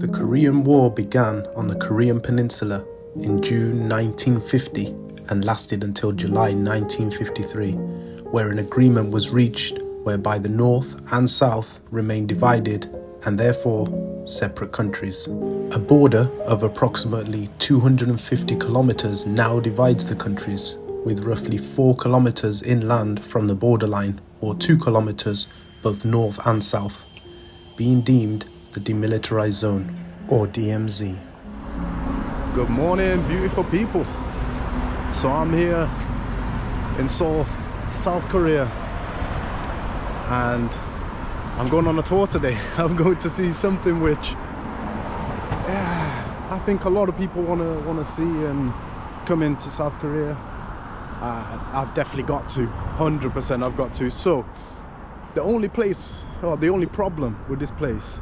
The Korean War began on the Korean Peninsula in June 1950 and lasted until July 1953, where an agreement was reached whereby the North and South remained divided and therefore separate countries. A border of approximately 250 kilometers now divides the countries, with roughly 4 kilometers inland from the borderline, or 2 kilometers both north and south, being deemed the Demilitarised Zone, or DMZ. Good morning, beautiful people. So I'm here in Seoul, South Korea, and I'm going on a tour today. I'm going to see something which I think a lot of people want to see and come into South Korea. I've definitely got to, 100% I've got to. So the only problem with this place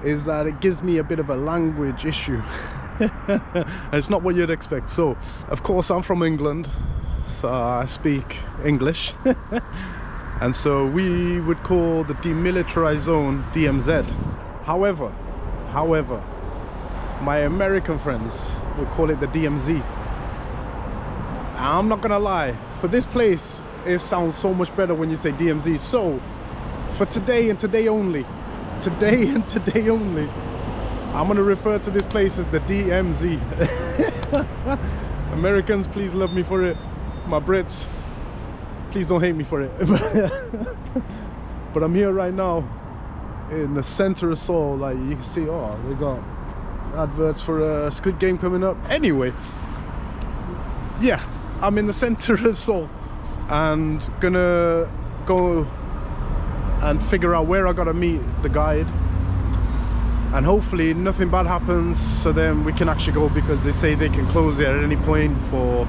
is that it gives me a bit of a language issue. It's not what you'd expect. So of course I'm from England, so I speak English. And so we would call the Demilitarised Zone DMZ. However, my American friends would call it the DMZ. I'm not gonna lie, for this place it sounds so much better when you say DMZ. So for today and today only, I'm gonna refer to this place as the DMZ. Americans, please love me for it. My Brits, please don't hate me for it. But I'm here right now in the center of Seoul. Like you can see, oh, they got adverts for a Squid Game coming up. Anyway, yeah, I'm in the center of Seoul and gonna go and figure out where I gotta meet the guide, and hopefully nothing bad happens, so then we can actually go, because they say they can close it at any point for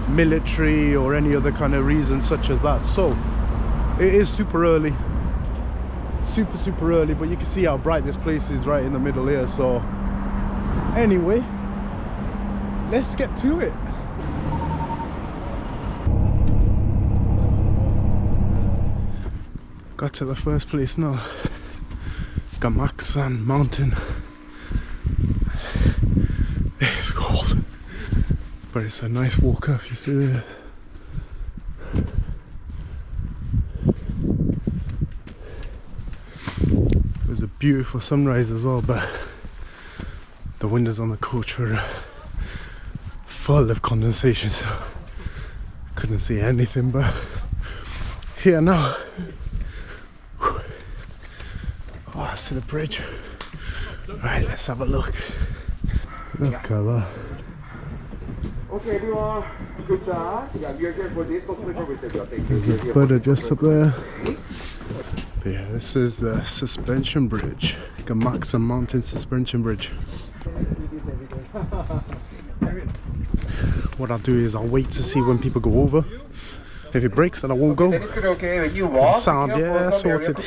military or any other kind of reason such as that. So it is super early, super early, but you can see how bright this place is right in the middle here. So anyway, let's get to it. Got to the first place now, Gamaksan mountain. It's cold, but it's a nice walk up, you see there. There's a beautiful sunrise as well, but the windows on the coach were full of condensation, so couldn't see anything. But here now, oh, I see the bridge. Right, let's have a look. Look at that. Okay, everyone. Good job. Yeah, we are here for this. There's a butter just up there. But yeah, this is the suspension bridge. Gamaksan Mountain Suspension Bridge. What I'll do is I'll wait to see when people go over. If it breaks, then I won't go. Sound, yeah, sorted.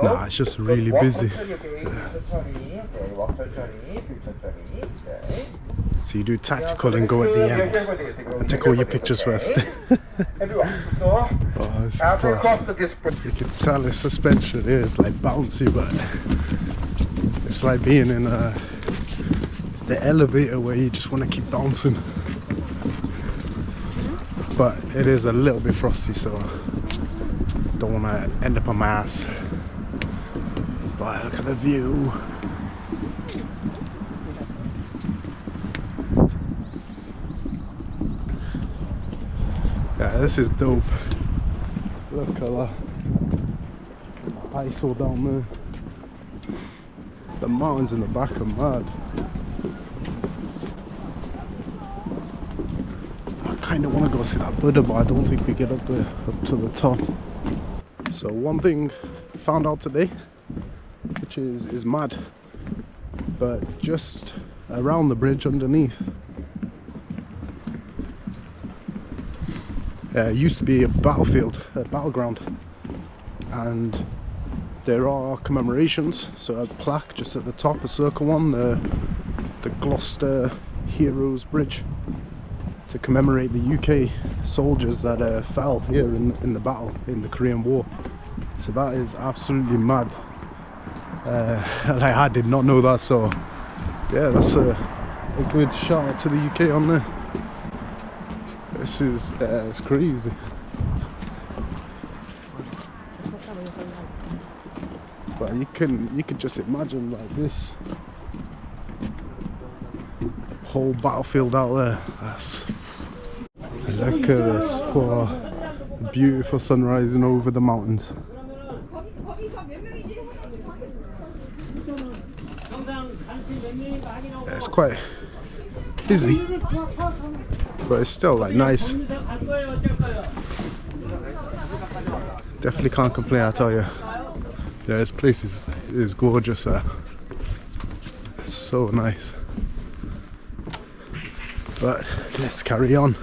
Nah, it's just really busy. Yeah. So you do tactical and go at the end and take all your pictures first. Oh, this is class. You can tell the suspension is like bouncy, but it's like being in the elevator where you just want to keep bouncing. But it is a little bit frosty, so don't want to end up on my ass. But look at the view. Yeah, this is dope. Look at that. Ice all down there. The mountains in the back are mad. I kind of want to go see that Buddha, but I don't think we get up there, up to the top. So one thing I found out today, which is mad, but just around the bridge underneath, used to be a battlefield, a battleground, and there are commemorations. So a plaque just at the top, a circle one, the Gloucester Heroes Bridge, to commemorate the UK soldiers that fell here in the battle in the Korean War. So that is absolutely mad. Like, I did not know that, so yeah, that's a good shout out to the UK on there. This is it's crazy. But you can just imagine like this whole battlefield out there. Look at this, for a beautiful sun rising over the mountains. Yeah, it's quite busy, but it's still like nice. Definitely can't complain, I tell you. Yeah, this place is gorgeous. It's so nice. But let's carry on.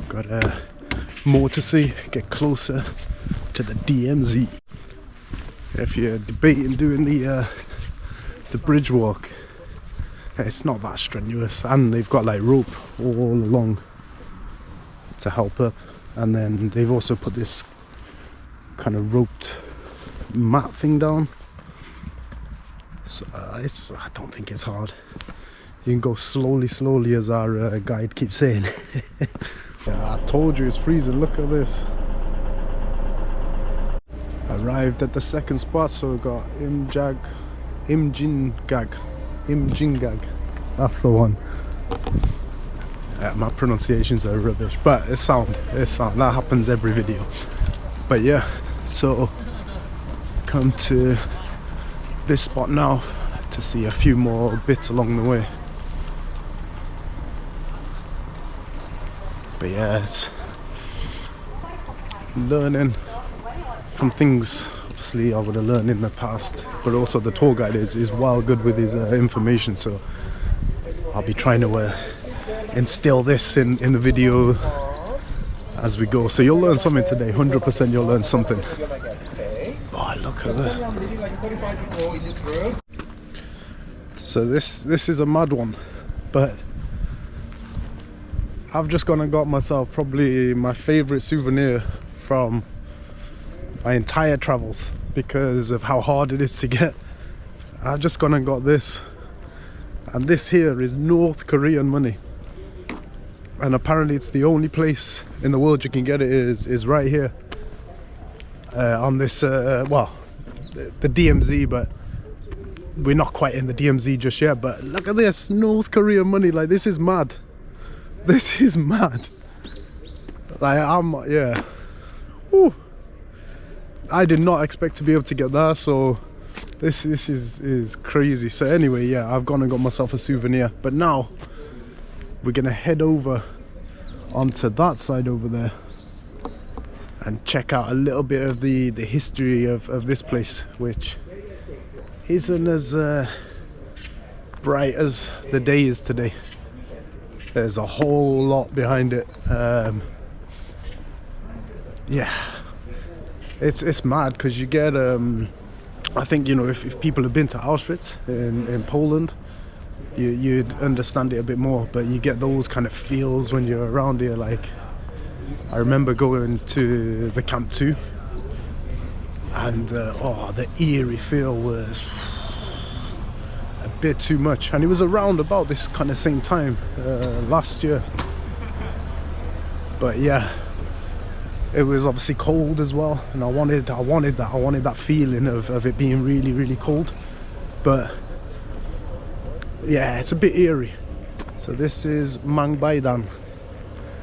Got more to see. Get closer to the DMZ. If you're debating doing the bridge walk, it's not that strenuous, and they've got like rope all along to help up, and then they've also put this kind of roped mat thing down, so I don't think it's hard. You can go slowly, as our guide keeps saying. Yeah, I told you it's freezing. Look at this. Arrived at the second spot, so we got Imjingak. That's the one. My pronunciations are rubbish, but it's sound. That happens every video. But yeah, so come to this spot now to see a few more bits along the way. But yeah, it's learning from things obviously I would have learned in the past, but also the tour guide is well good with his information, so I'll be trying to instill this in the video as we go. So you'll learn something today, 100% you'll learn something. Oh, look at that. So this is a mad one, but I've just gone and got myself probably my favorite souvenir from my entire travels because of how hard it is to get. I've just gone and got this, and this here is North Korean money, and apparently it's the only place in the world you can get it is right here on this well, the DMZ, but we're not quite in the DMZ just yet. But look at this, North Korean money. Like, this is mad. This is mad. Like, yeah. Whew. I did not expect to be able to get that, so this is crazy. So anyway, yeah, I've gone and got myself a souvenir. But now we're gonna head over onto that side over there and check out a little bit of the history of this place, which isn't as bright as the day is today. There's a whole lot behind it. Yeah, it's mad because you get I think, you know, if people have been to Auschwitz in Poland, you'd understand it a bit more, but you get those kind of feels when you're around here. Like, I remember going to the Camp 2, and the eerie feel was a bit too much, and it was around about this kind of same time last year. But yeah, it was obviously cold as well, and I wanted that feeling of it being really, really cold. But yeah, it's a bit eerie. So this is Mangbaedan,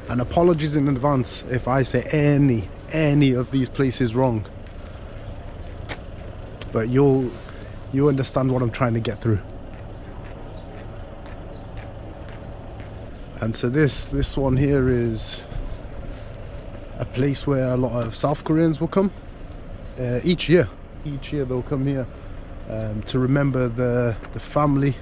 and apologies in advance if I say any of these places wrong, but you understand what I'm trying to get through. And so this one here is a place where a lot of South Koreans will come each year. Each year they'll come here to remember the family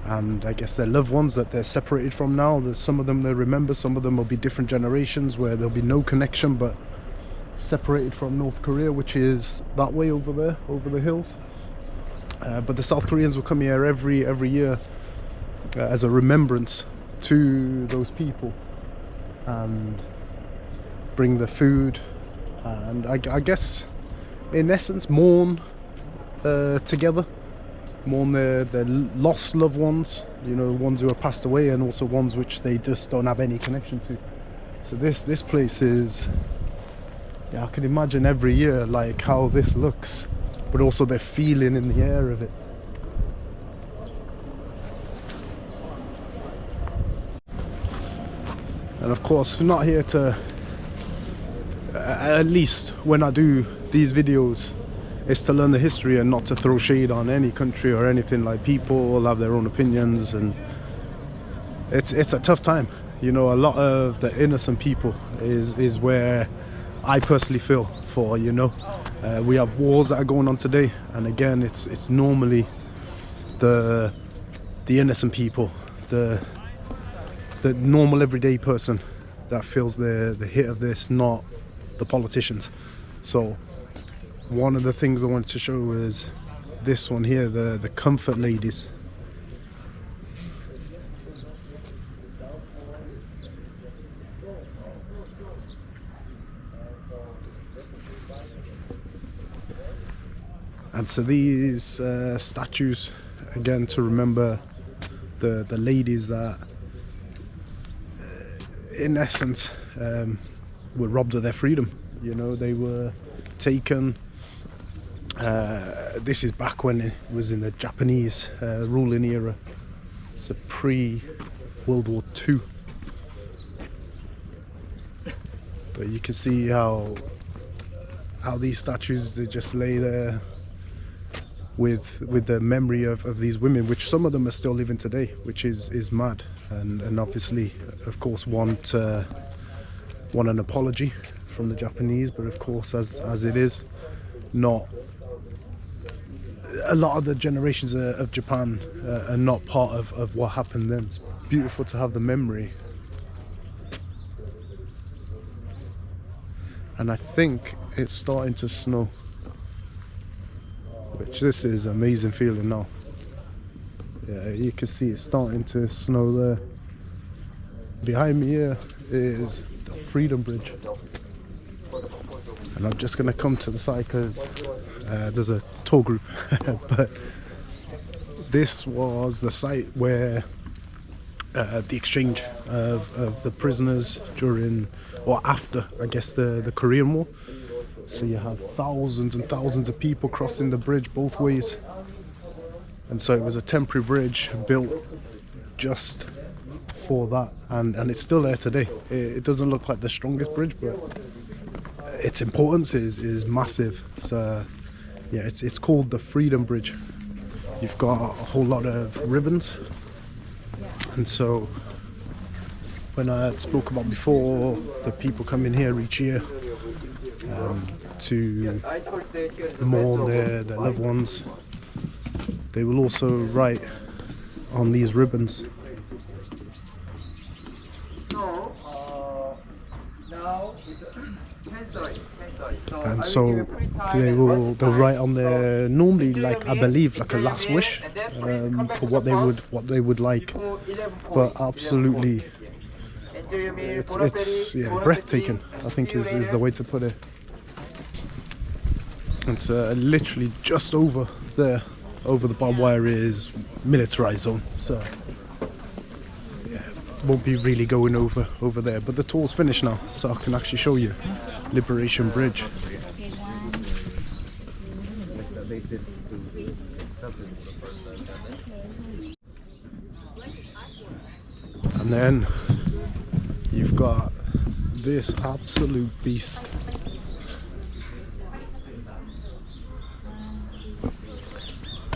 and I guess their loved ones that they're separated from now. There's some of them they remember, some of them will be different generations where there'll be no connection, but separated from North Korea, which is that way over there, over the hills. But the South Koreans will come here every year as a remembrance to those people, and bring the food, and I guess in essence mourn together, mourn their lost loved ones, you know, ones who have passed away, and also ones which they just don't have any connection to. So this place is, yeah, I can imagine every year like how this looks, but also the feeling in the air of it. And of course, we're not here to, at least when I do these videos, it's to learn the history and not to throw shade on any country or anything. Like, people all have their own opinions, and it's a tough time. You know, a lot of the innocent people is where I personally feel for, you know. We have wars that are going on today, and again, it's normally the innocent people, the normal everyday person that feels the hit of this, not the politicians. So one of the things I wanted to show is this one here, the comfort ladies. And so these statues, again, to remember the ladies that in essence were robbed of their freedom. You know, they were taken. This is back when it was in the Japanese ruling era, so pre-World War II. But you can see how these statues, they just lay there with the memory of these women, which some of them are still living today, which is mad. And obviously, of course, want an apology from the Japanese, but of course, as it is, not a lot of the generations of Japan are not part of what happened then. It's beautiful to have the memory. And I think it's starting to snow, which this is an amazing feeling now. Yeah, you can see it's starting to snow there. Behind me here is the Freedom Bridge. And I'm just going to come to the side because there's a tour group. But this was the site where the exchange of the prisoners during or after, I guess, the Korean War. So you have thousands and thousands of people crossing the bridge both ways. And so it was a temporary bridge built just for that, and it's still there today. It doesn't look like the strongest bridge, but its importance is massive. So yeah, it's called the Freedom Bridge. You've got a whole lot of ribbons, and so when I spoke about before, the people come in here each year to mourn their loved ones. They will also write on these ribbons. And so they'll write on there, normally, like, I believe, like a last wish for what they would like. But absolutely, it's breathtaking, I think is the way to put it. It's literally just over there, over the barbed wire, is militarized zone. So yeah, won't be really going over there. But the tour's finished now, so I can actually show you Liberation Bridge. And then you've got this absolute beast.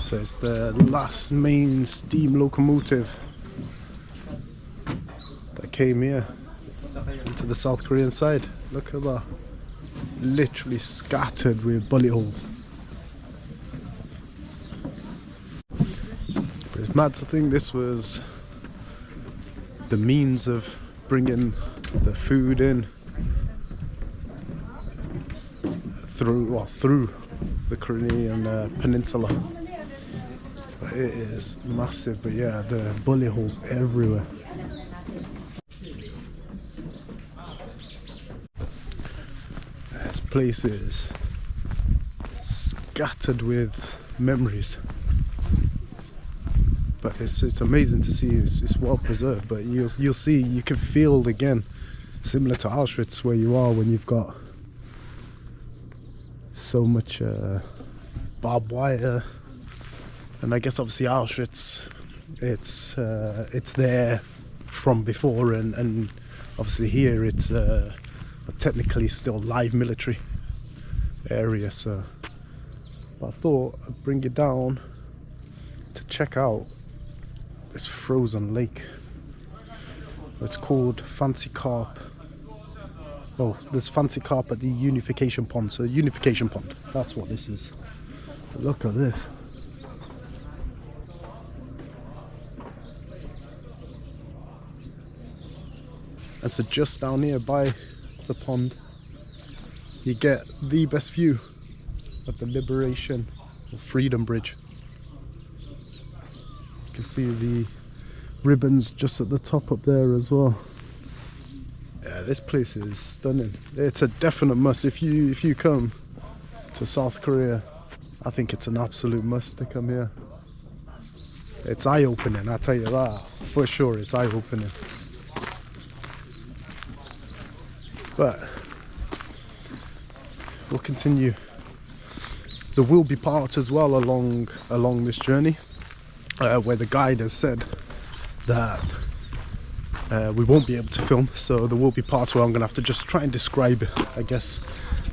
So it's the last main steam locomotive that came here into the South Korean side. Look at that. Literally scattered with bullet holes. But it's mad to think this was the means of bringing the food in through the Korean Peninsula. It is massive, but yeah, the bullet holes everywhere. This place is scattered with memories. But it's amazing to see. It's well preserved. But you'll see, you can feel again, similar to Auschwitz, where you are when you've got so much barbed wire. And I guess obviously Auschwitz, it's there from before, and obviously here it's technically still live military area. So but I thought I'd bring you down to check out this frozen lake. It's called Fancy Carp. Oh, there's Fancy Carp at the Unification Pond. So Unification Pond, that's what this is. Look at this. And so just down here by the pond, you get the best view of the Liberation or Freedom Bridge. You can see the ribbons just at the top up there as well. Yeah, this place is stunning. It's a definite must. If you come to South Korea, I think it's an absolute must to come here. It's eye-opening, I tell you that. For sure, it's eye-opening. But we'll continue. There will be parts as well along this journey where the guide has said that we won't be able to film, so there will be parts where I'm gonna have to just try and describe, I guess,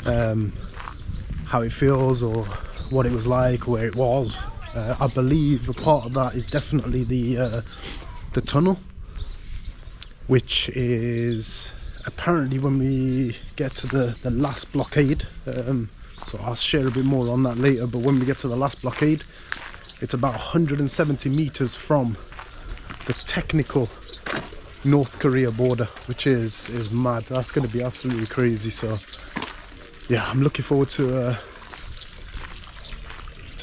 how it feels or what it was like, where it was. I believe a part of that is definitely the tunnel, which is apparently when we get to the last blockade. So I'll share a bit more on that later, but when we get to the last blockade, it's about 170 meters from the technical North Korea border, which is mad. That's going to be absolutely crazy. So yeah, I'm looking forward to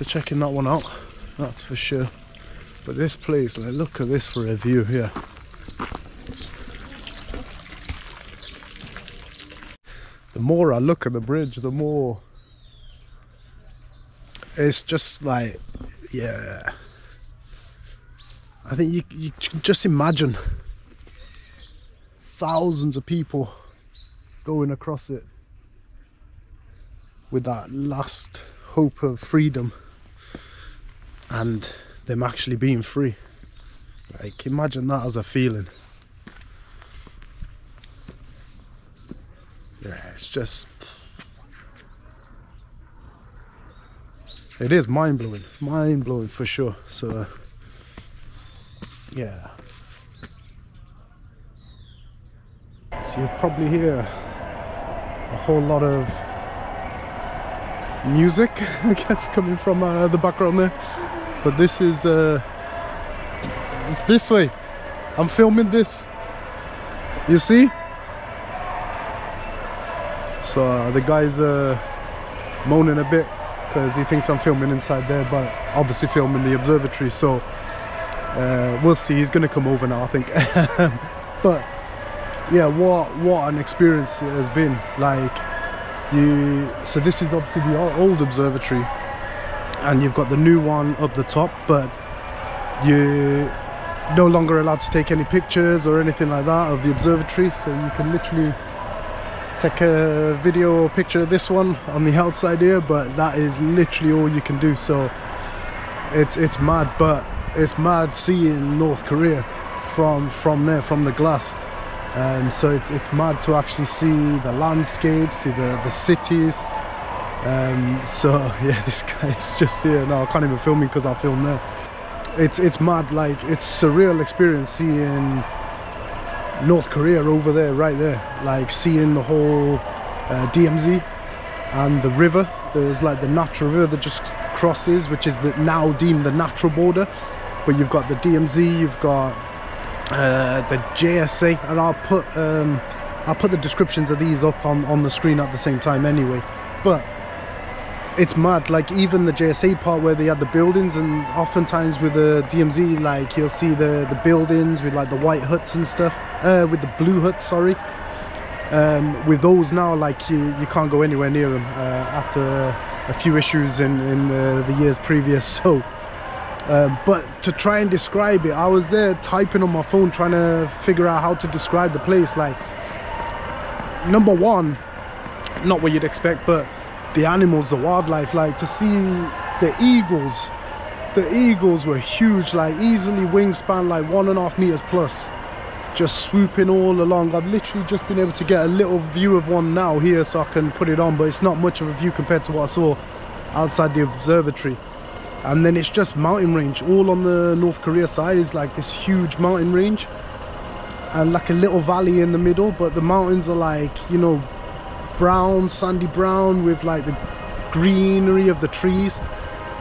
checking that one out, that's for sure. But this place, like, look at this for a view here. The more I look at the bridge, the more it's just like, yeah, I think you can just imagine thousands of people going across it with that last hope of freedom and them actually being free. Like, imagine that as a feeling. Yeah, it's just, it is mind-blowing for sure. So yeah, so you'll probably hear a whole lot of music, I guess, coming from the background there. But this is it's this way. I'm filming this, you see. So the guy's moaning a bit because he thinks I'm filming inside there, but obviously filming the observatory. So we'll see. He's gonna come over now, I think. But yeah, what an experience it has been. Like, so this is obviously the old observatory, and you've got the new one up the top, but you're no longer allowed to take any pictures or anything like that of the observatory. So you can literally take a video or picture of this one on the outside here, but that is literally all you can do. So it's mad, but it's mad seeing North Korea from there, from the glass. So it's mad to actually see the landscapes, see the cities. So yeah, this guy is just here now. I can't even film him because I'll film there. It's mad. Like, it's surreal experience seeing North Korea over there, right there. Like, seeing the whole DMZ and the river. There's like the natural river that just crosses, which is now deemed the natural border. But you've got the DMZ, you've got the JSA, and I'll put the descriptions of these up on the screen at the same time anyway. But it's mad. Like, even the JSA part where they had the buildings, and oftentimes with the DMZ, like, you'll see the buildings with like the white huts and stuff, with the blue huts, sorry. With those now, like, you can't go anywhere near them after a few issues in the years previous. So, but to try and describe it, I was there typing on my phone trying to figure out how to describe the place. Like, number one, not what you'd expect, but the animals, the wildlife. Like, to see the eagles were huge, like easily wingspan like 1.5 meters plus, just swooping all along. I've literally just been able to get a little view of one now here, so I can put it on, but it's not much of a view compared to what I saw outside the observatory. And then it's just mountain range all on the North Korea side. Is like this huge mountain range and like a little valley in the middle, but the mountains are like, you know, brown, sandy brown, with like the greenery of the trees.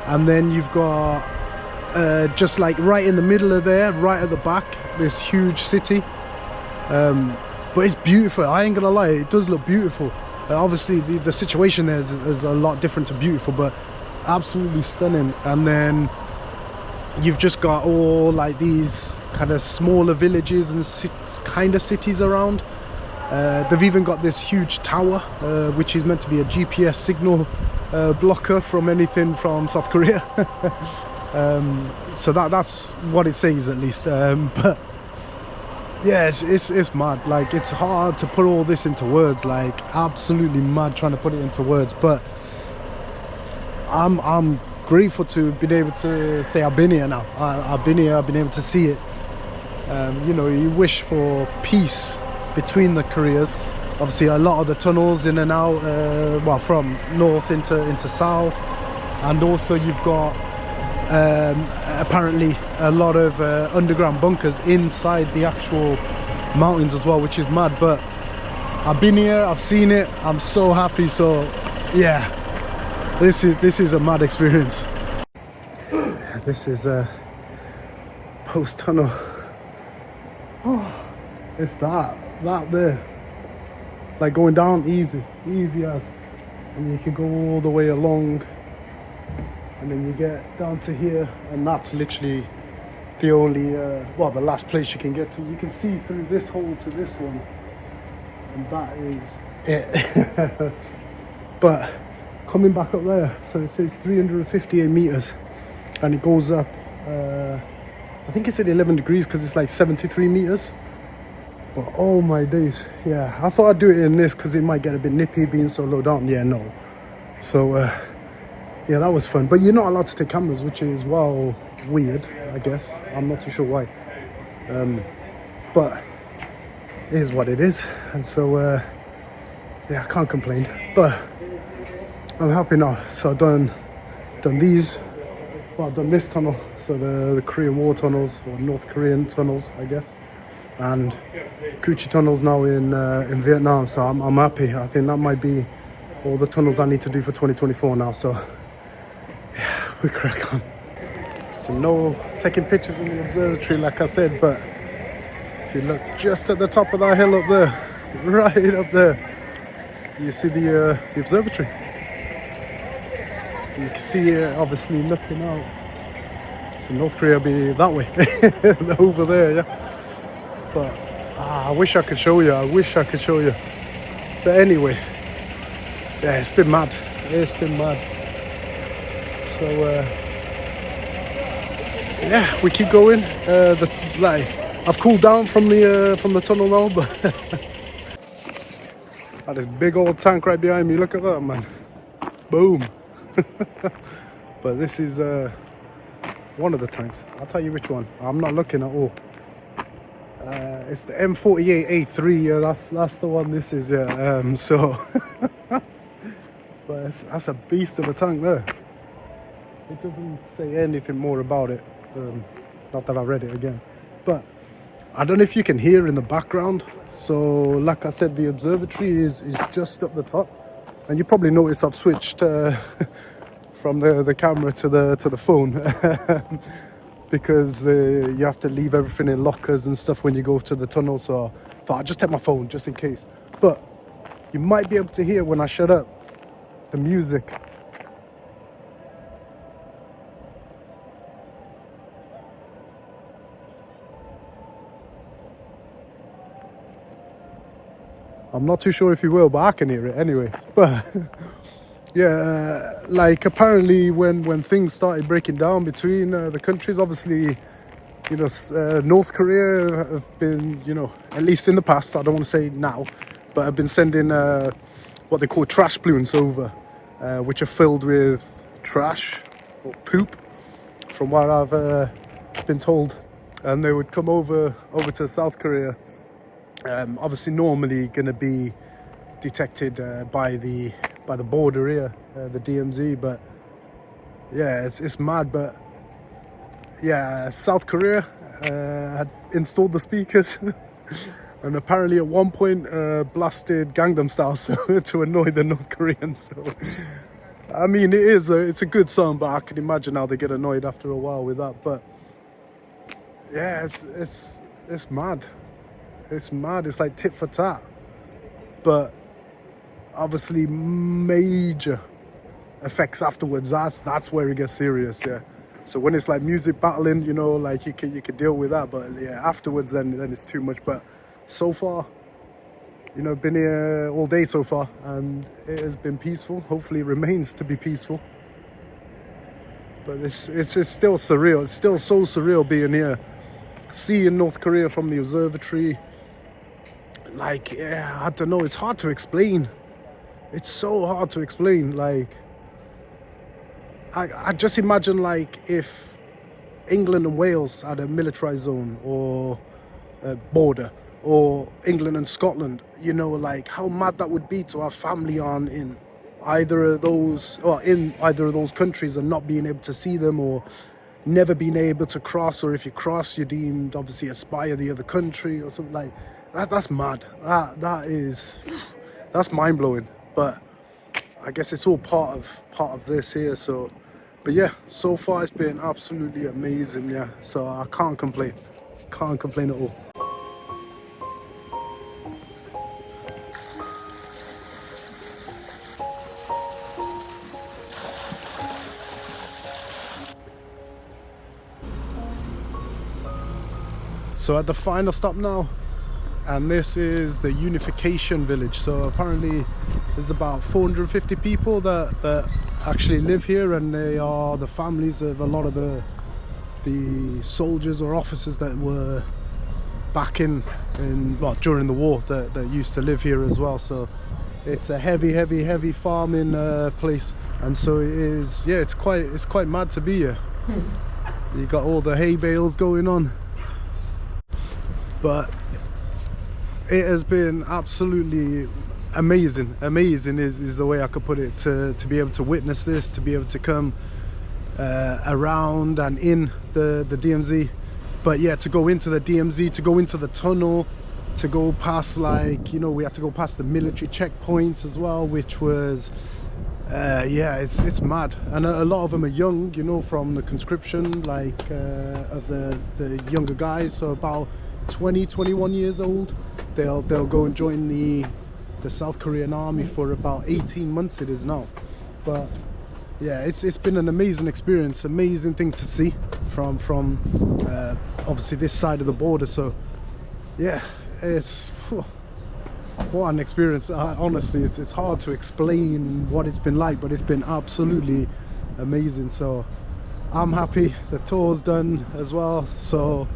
And then you've got just like right in the middle of there, right at the back, this huge city. But it's beautiful. I ain't gonna lie, it does look beautiful. Obviously the situation there is a lot different to beautiful, but absolutely stunning. And then you've just got all like these kind of smaller villages and kind of cities around. They've even got this huge tower, which is meant to be a GPS signal blocker from anything from South Korea. So that's what it says, at least. But yeah, it's mad. Like, it's hard to put all this into words. Like, absolutely mad trying to put it into words. But I'm grateful to have been able to say I've been here now. I've been here. I've been able to see it. You know, you wish for peace between the Koreas. Obviously a lot of the tunnels in and out, well, from north into south, and also you've got apparently a lot of underground bunkers inside the actual mountains as well, which is mad. But I've been here, I've seen it, I'm so happy. So yeah, this is a mad experience. This is a post tunnel. Oh, it's that there, like going down easy as, and you can go all the way along, and then you get down to here, and that's literally the only well, the last place you can get to. You can see through this hole to this one, and that is it. But coming back up there, so it says 358 meters, and it goes up I think it's at 11 degrees because it's like 73 meters. But oh my days, yeah, I thought I'd do it in this because it might get a bit nippy being so low down. Yeah, no. So yeah, that was fun. But you're not allowed to take cameras, which is, well, weird, I guess. I'm not too sure why. But it is what it is. And so yeah, I can't complain. But I'm happy now. So I've done these. Well, I've done this tunnel. So the Korean War tunnels, or North Korean tunnels, I guess. And Kuchi tunnels now in Vietnam, so I'm happy. I think that might be all the tunnels I need to do for 2024 now, so yeah, we crack on. So no taking pictures in the observatory like I said, but if you look just at the top of that hill up there, right up there, you see the observatory. So you can see it obviously looking out. So North Korea will be that way, over there, yeah. But I wish I could show you. But anyway, yeah, it's been mad. So yeah, we keep going. I've cooled down from the tunnel now, but this big old tank right behind me. Look at that, man. Boom. But this is one of the tanks. I'll tell you which one. I'm not looking at all. It's the M48A3, yeah, that's the one this is, yeah. So, but that's a beast of a tank there. It doesn't say anything more about it, not that I read it again. But I don't know if you can hear in the background. So, like I said, the observatory is just up the top, and you probably noticed I've switched from the camera to the phone. Because you have to leave everything in lockers and stuff when you go to the tunnel, so I thought I'd just take my phone just in case. But you might be able to hear when I shut up the music. I'm not too sure if you will, but I can hear it anyway. But Yeah, like apparently when things started breaking down between the countries, obviously, North Korea have been, at least in the past, I don't want to say now, but have been sending what they call trash balloons over, which are filled with trash or poop, from what I've been told. And they would come over to South Korea. Obviously, normally going to be detected by the border here, the DMZ. But yeah, it's mad. But yeah, South Korea had installed the speakers, and apparently at one point blasted Gangnam Style to annoy the North Koreans. So I mean, it's a good song, but I can imagine how they get annoyed after a while with that. But yeah, it's mad. It's mad. It's like tit for tat. But obviously major effects afterwards. That's where it gets serious. Yeah. So when it's like music battling, like you could deal with that. But yeah, afterwards then it's too much. But so far, been here all day so far, and it has been peaceful. Hopefully it remains to be peaceful. But it's still surreal. It's still so surreal being here. Seeing North Korea from the observatory, like, yeah, I don't know, it's hard to explain. It's so hard to explain. Like, I just imagine, like, if England and Wales had a militarized zone or a border, or England and Scotland, like how mad that would be to have family on in either of those, or in either of those countries, and not being able to see them, or never been able to cross, or if you cross, you're deemed obviously a spy of the other country or something like that. That's mad. That's mind blowing. But I guess it's all part of this here. So, but yeah, so far it's been absolutely amazing. Yeah, so I can't complain at all. So at the final stop now, and this is the Unification Village. So apparently there's about 450 people that actually live here, and they are the families of a lot of the soldiers or officers that were back during the war that used to live here as well. So it's a heavy farming place, and so it is. Yeah, it's quite mad to be here. You got all the hay bales going on. But it has been absolutely amazing. Amazing is the way I could put it, to be able to witness this, to be able to come around and in the DMZ. But yeah, to go into the DMZ, to go into the tunnel, to go past, like, we had to go past the military checkpoints as well, which was yeah, it's mad. And a lot of them are young, from the conscription, like of the younger guys, so about 21 years old. They'll go and join the South Korean army for about 18 months it is now. But yeah, it's been an amazing experience, amazing thing to see from obviously this side of the border. So yeah, what an experience. Honestly, it's hard to explain what it's been like, but it's been absolutely amazing. So I'm happy the tour's done as well. So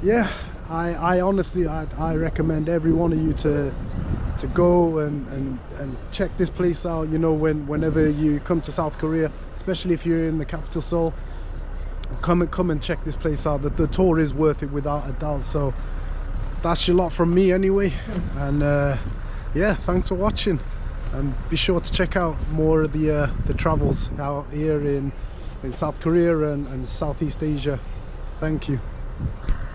yeah, I honestly I recommend every one of you to go and check this place out. Whenever you come to South Korea, especially if you're in the capital Seoul, come and check this place out. The tour is worth it without a doubt. So that's your lot from me anyway. And yeah, thanks for watching, and be sure to check out more of the travels out here in South Korea and Southeast Asia. Thank you.